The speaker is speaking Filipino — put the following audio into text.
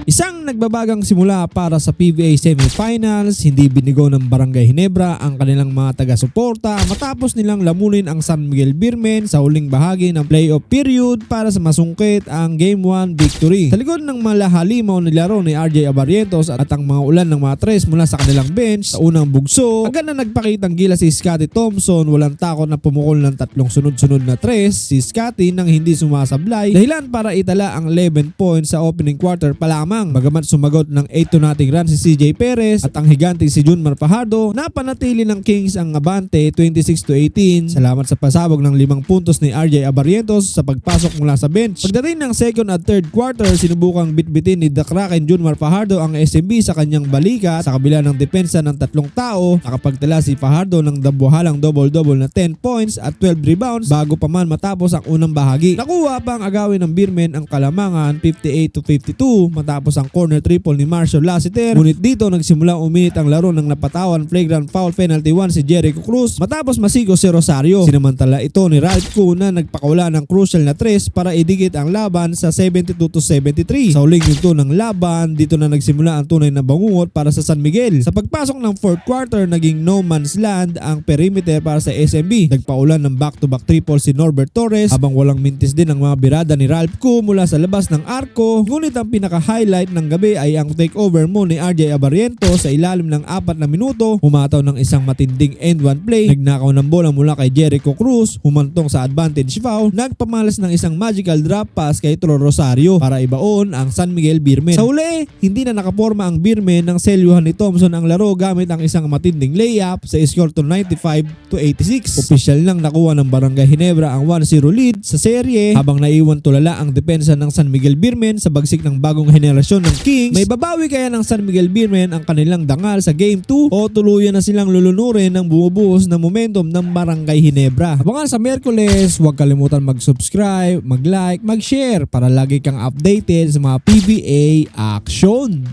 Isang nagbabagang simula para sa PBA Semifinals, hindi binigo ng Barangay Ginebra ang kanilang mga taga-suporta matapos nilang lamunin ang San Miguel Beermen sa huling bahagi ng playoff period para sa masungkit ang Game 1 victory. Sa likod ng malahalimaw na laro ni RJ Abarrientos at ang mga ulan ng mga tres mula sa kanilang bench sa unang bugso, agad na nagpakitang gila si Scottie Thompson, walang takot na pumukol ng tatlong sunod-sunod na tres si Scottie nang hindi sumasablay, dahilan para itala ang 11 points sa opening quarter pa lamang. Bagamat sumagot ng 8-0 run si CJ Perez at ang higanting si Junmar Fajardo, napanatili ng Kings ang abante 26-18 salamat sa pasabog ng 5 puntos ni RJ Abarrientos sa pagpasok mula sa bench. Pagdating ng second at third quarter, sinubukang bitbitin ni The Kraken Junmar Fajardo ang SMB sa kanyang balikat sa kabila ng depensa ng tatlong tao. Nakapagtala si Fajardo ng dabuhalang double-double na 10 points at 12 rebounds bago pa man matapos ang unang bahagi. Nakuha pa ang agawin ng Beermen ang kalamangan 58-52 matapos ang corner triple ni Marshall Lassiter. Ngunit dito nagsimula uminit ang laro ng napatawan flagrant foul penalty 1 si Jericho Cruz matapos masigo si Rosario. Sinamantala ito ni Ralph Koo na nagpakawala ng crucial na tres para idikit ang laban sa 72-73. Sa huling yugto ng laban, dito na nagsimula ang tunay na bangungot para sa San Miguel. Sa pagpasok ng fourth quarter, naging no man's land ang perimeter para sa SMB. Nagpaulan ng back-to-back triple si Norbert Torres habang walang mintis din ang mga birada ni Ralph Koo mula sa labas ng arko. Ngunit ang pinaka-highlight ng gabi ay ang takeover mo ni RJ Abarrientos sa ilalim ng 4 na minuto. Humataw ng isang matinding end one play. Nagnakaw ng bola mula kay Jericho Cruz, humantong sa advantage foul, nagpamalas ng isang magical drop pass kay Tro Rosario para ibaon ang San Miguel Beermen. Sa uli, hindi na nakaporma ang Beermen nang selyuhan ni Thompson ang laro gamit ang isang matinding layup sa score to 95-86. Opisyal nang nakuha ng Barangay Ginebra ang 1-0 lead sa serye habang naiwan tulala ang depensa ng San Miguel Beermen sa bagsik ng bagong henerasyon ng Kings. May babawi kaya ng San Miguel Beermen ang kanilang dangal sa Game 2 o tuluyan na silang lulunurin ng bumubuhos na momentum ng Barangay Ginebra? Abangan sa Miyerkules, huwag kalimutan mag-subscribe, mag-like, mag-share para lagi kang updated sa mga PBA action.